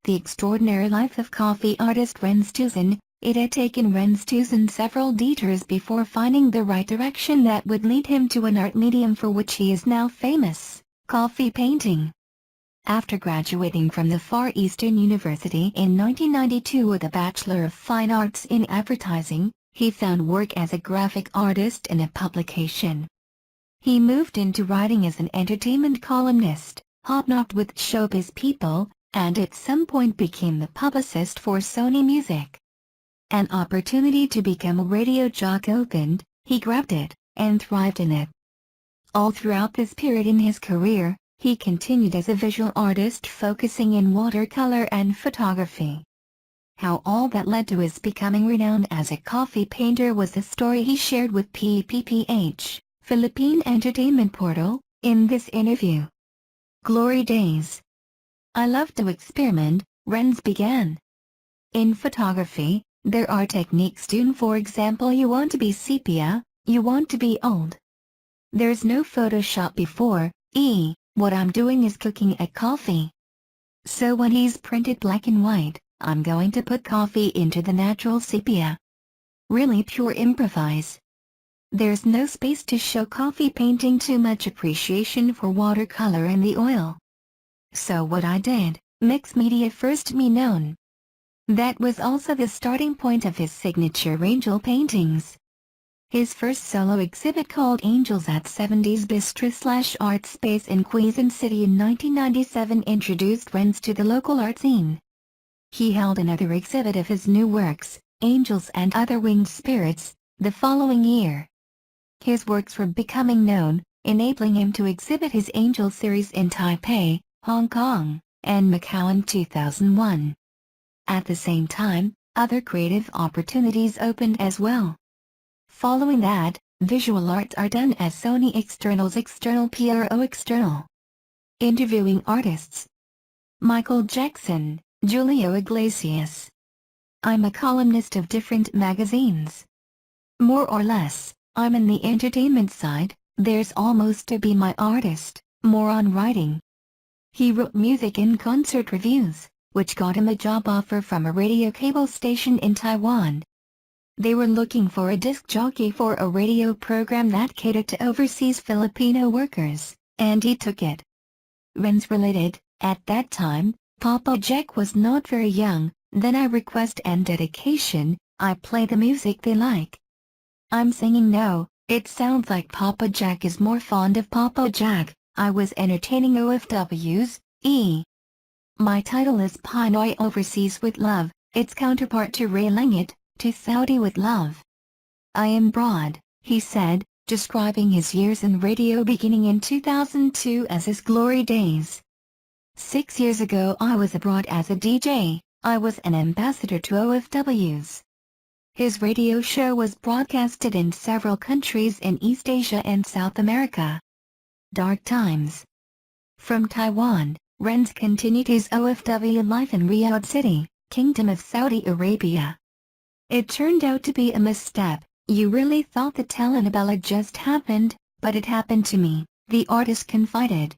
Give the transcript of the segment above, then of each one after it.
The Extraordinary Life of Coffee Artist Rens Tuzon. It had taken Rens Tuzon several detours before finding the right direction that would lead him to an art medium for which he is now famous: coffee painting. After graduating from the Far Eastern University in 1992 with a Bachelor of Fine Arts in Advertising, he found work as a graphic artist in a publication. He moved into writing as an entertainment columnist, hobnobbed with showbiz people, and at some point became the publicist for Sony Music. An opportunity to become a radio jock opened, he grabbed it, and thrived in it. All throughout this period in his career, he continued as a visual artist focusing in watercolor and photography. How all that led to his becoming renowned as a coffee painter was the story he shared with PEP.ph, Philippine Entertainment Portal, in this interview. Glory days. I love to experiment, Rens began. In photography, there are techniques tuned. For example, you want to be sepia, you want to be old. There's no Photoshop before, what I'm doing is cooking a coffee. So when he's printed black and white, I'm going to put coffee into the natural sepia. Really pure improvise. There's no space to show coffee painting too much appreciation for watercolor and the oil. So what I did, mix media first, me known. That was also the starting point of his signature angel paintings. His first solo exhibit called Angels at 70s Bistro/Art Space in Quezon City in 1997 introduced Rens to the local art scene. He held another exhibit of his new works, Angels and Other Winged Spirits, the following year. His works were becoming known, enabling him to exhibit his Angel series in Taipei, Hong Kong, and Macau in 2001. At the same time, other creative opportunities opened as well. Following that, visual arts are done as Sony Externals External PRO External. Interviewing artists: Michael Jackson, Julio Iglesias. I'm a columnist of different magazines. More or less, I'm in the entertainment side, there's almost to be my artist, more on writing. He wrote music and concert reviews, which got him a job offer from a radio cable station in Taiwan. They were looking for a disc jockey for a radio program that catered to overseas Filipino workers, and he took it. Rens related, at that time, Papa Jack was not very young, then I request and dedication, I play the music they like. I'm singing no, it sounds like Papa Jack is more fond of Papa Jack, I was entertaining OFWs, My title is Pinoy Overseas with Love, its counterpart to Railing It, to Saudi with Love. I am broad, he said, describing his years in radio beginning in 2002 as his glory days. 6 years ago I was abroad as a DJ, I was an ambassador to OFWs. His radio show was broadcasted in several countries in East Asia and South America. Dark times. From Taiwan, Rens continued his OFW life in Riyadh City, Kingdom of Saudi Arabia. It turned out to be a misstep. You really thought the telenovela just happened, but it happened to me, the artist confided.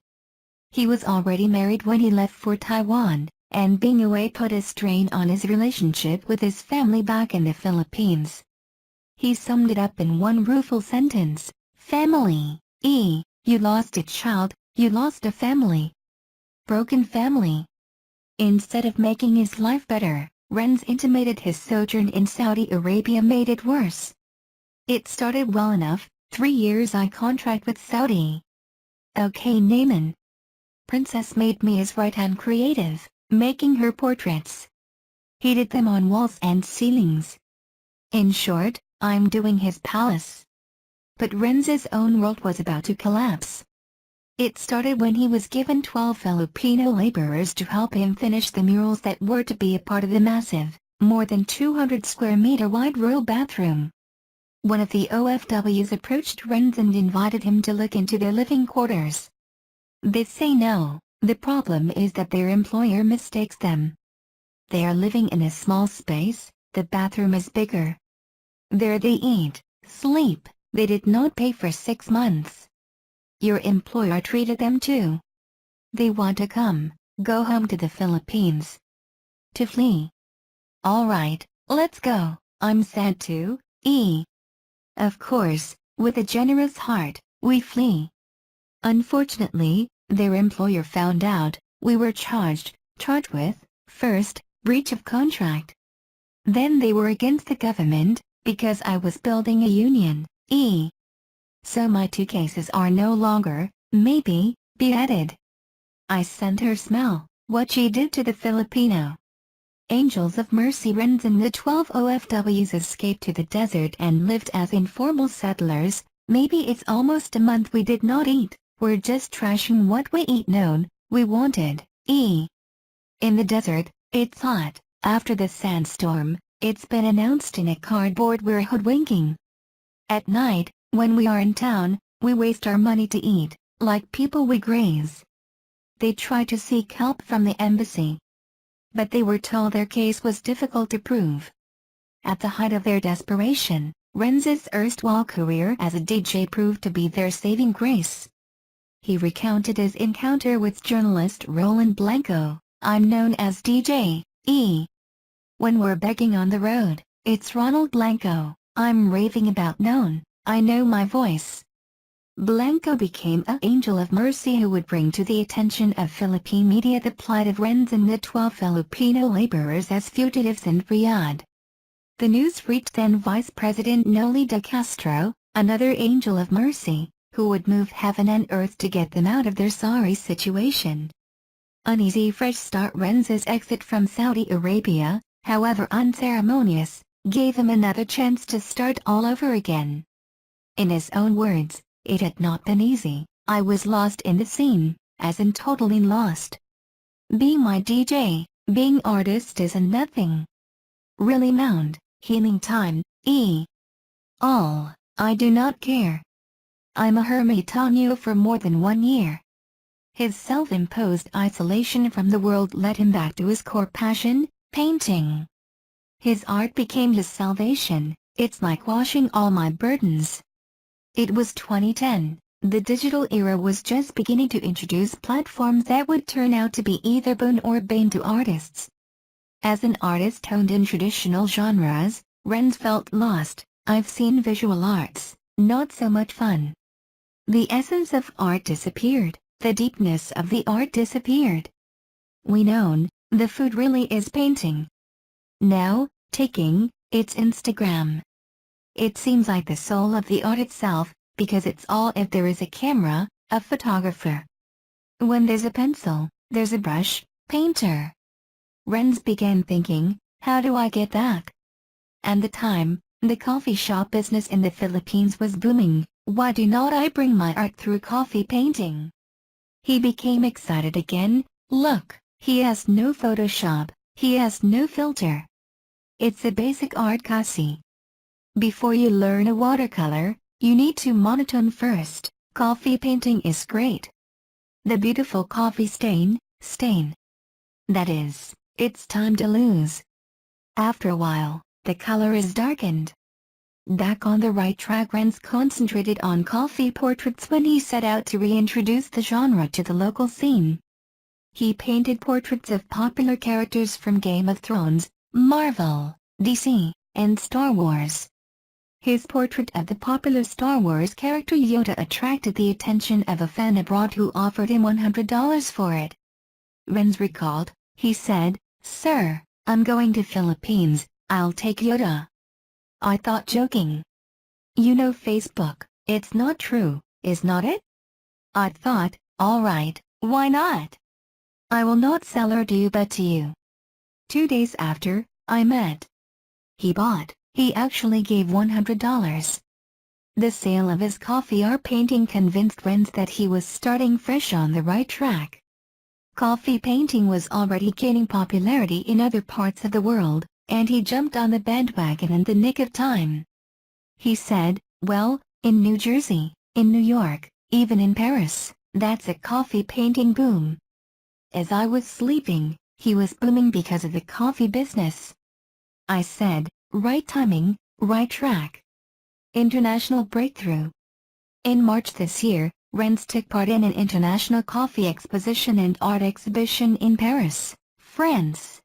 He was already married when he left for Taiwan, and being away put a strain on his relationship with his family back in the Philippines. He summed it up in one rueful sentence: family, you lost a child, you lost a family. Broken family. Instead of making his life better, Rens intimated his sojourn in Saudi Arabia made it worse. It started well enough, 3 years I contract with Saudi. Okay, Naaman. Princess made me his right-hand creative, making her portraits. He did them on walls and ceilings. In short, I'm doing his palace. But Rens's own world was about to collapse. It started when he was given 12 Filipino laborers to help him finish the murals that were to be a part of the massive, more than 200 square meter wide royal bathroom. One of the OFWs approached Rens and invited him to look into their living quarters. They say no, the problem is that their employer mistakes them. They are living in a small space, the bathroom is bigger. There they eat, sleep, they did not pay for 6 months. Your employer treated them too. They want to go home to the Philippines. to flee. Alright, let's go, I'm sad too, Of course, with a generous heart, we flee. Unfortunately, their employer found out. We were charged with, first, breach of contract. Then they were against the government, because I was building a union, So my two cases are no longer, maybe, beheaded. I sent her smell, what she did to the Filipino Angels of Mercy Rens and the 12 OFWs escaped to the desert and lived as informal settlers. Maybe it's almost a month we did not eat, we're just trashing what we eat known, we wanted, In the desert, it's hot, after the sandstorm, it's been announced in a cardboard we're hoodwinking. At night, when we are in town, we waste our money to eat, like people we graze. They try to seek help from the embassy, but they were told their case was difficult to prove. At the height of their desperation, Rens's erstwhile career as a DJ proved to be their saving grace. He recounted his encounter with journalist Roland Blanco, I'm known as DJ, When we're begging on the road, it's Ronald Blanco, I'm raving about known, I know my voice. Blanco became an angel of mercy who would bring to the attention of Philippine media the plight of Rens and the 12 Filipino laborers as fugitives in Riyadh. The news reached then Vice President Noli de Castro, another angel of mercy, who would move heaven and earth to get them out of their sorry situation. Uneasy fresh start. Rens's exit from Saudi Arabia, however unceremonious, gave him another chance to start all over again. In his own words, it had not been easy, I was lost in the scene, as in totally lost. Being my DJ, being artist isn't nothing. Really mound, healing time, all, I do not care. I'm a hermit on you for more than 1 year. His self-imposed isolation from the world led him back to his core passion, painting. His art became his salvation, it's like washing all my burdens. It was 2010, the digital era was just beginning to introduce platforms that would turn out to be either boon or bane to artists. As an artist honed in traditional genres, Rens felt lost. I've seen visual arts, not so much fun. The essence of art disappeared, the deepness of the art disappeared. We known, the food really is painting. Now, taking, it's Instagram. It seems like the soul of the art itself, because it's all if there is a camera, a photographer. When there's a pencil, there's a brush, painter. Rens began thinking, how do I get back? And the time, the coffee shop business in the Philippines was booming, why do not I bring my art through coffee painting? He became excited again, look, he has no Photoshop, he has no filter. It's a basic art kasi. Before you learn a watercolor, you need to monotone first. Coffee painting is great. The beautiful coffee stain. That is, it's time to lose. After a while, the color is darkened. Back on the right track. Rens concentrated on coffee portraits when he set out to reintroduce the genre to the local scene. He painted portraits of popular characters from Game of Thrones, Marvel, DC, and Star Wars. His portrait of the popular Star Wars character Yoda attracted the attention of a fan abroad who offered him $100 for it. Rens recalled, he said, "Sir, I'm going to Philippines, I'll take Yoda." I thought joking. You know Facebook, it's not true, is not it? I thought, alright, why not? I will not sell or do but to you. 2 days after, I met. He bought. He actually gave $100. The sale of his coffee art painting convinced Rens that he was starting fresh on the right track. Coffee painting was already gaining popularity in other parts of the world, and he jumped on the bandwagon in the nick of time. He said, well, in New Jersey, in New York, even in Paris, that's a coffee painting boom. As I was sleeping, he was booming because of the coffee business. I said, right timing, right track. International breakthrough. In March this year, Rens took part in an international coffee exposition and art exhibition in Paris, France.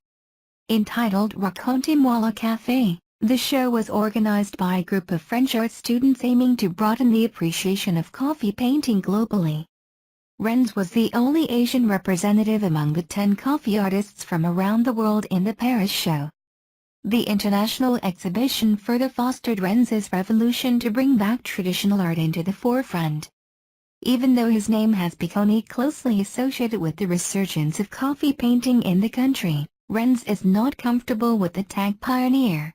Entitled Racontez-moi le café, the show was organized by a group of French art students aiming to broaden the appreciation of coffee painting globally. Rens was the only Asian representative among the 10 coffee artists from around the world in the Paris show. The international exhibition further fostered Rens's revolution to bring back traditional art into the forefront. Even though his name has become closely associated with the resurgence of coffee painting in the country, Rens is not comfortable with the tag pioneer.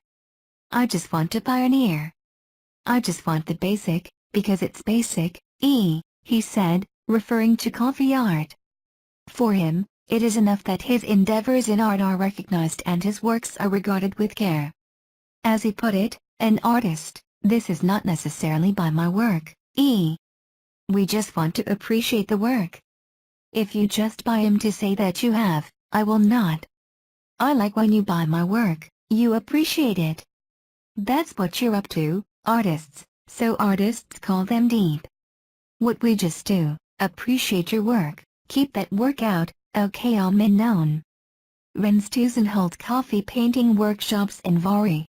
"I just want to pioneer. I just want the basic, because it's basic, he said, referring to coffee art. For him, it is enough that his endeavors in art are recognized and his works are regarded with care. As he put it, an artist, this is not necessarily by my work, we just want to appreciate the work. If you just buy him to say that you have, I will not. I like when you buy my work, you appreciate it. That's what you're up to, artists, so artists call them deep. What we just do, appreciate your work, keep that work out, okay, renown." Rens Tuzon holds coffee painting workshops in Vari,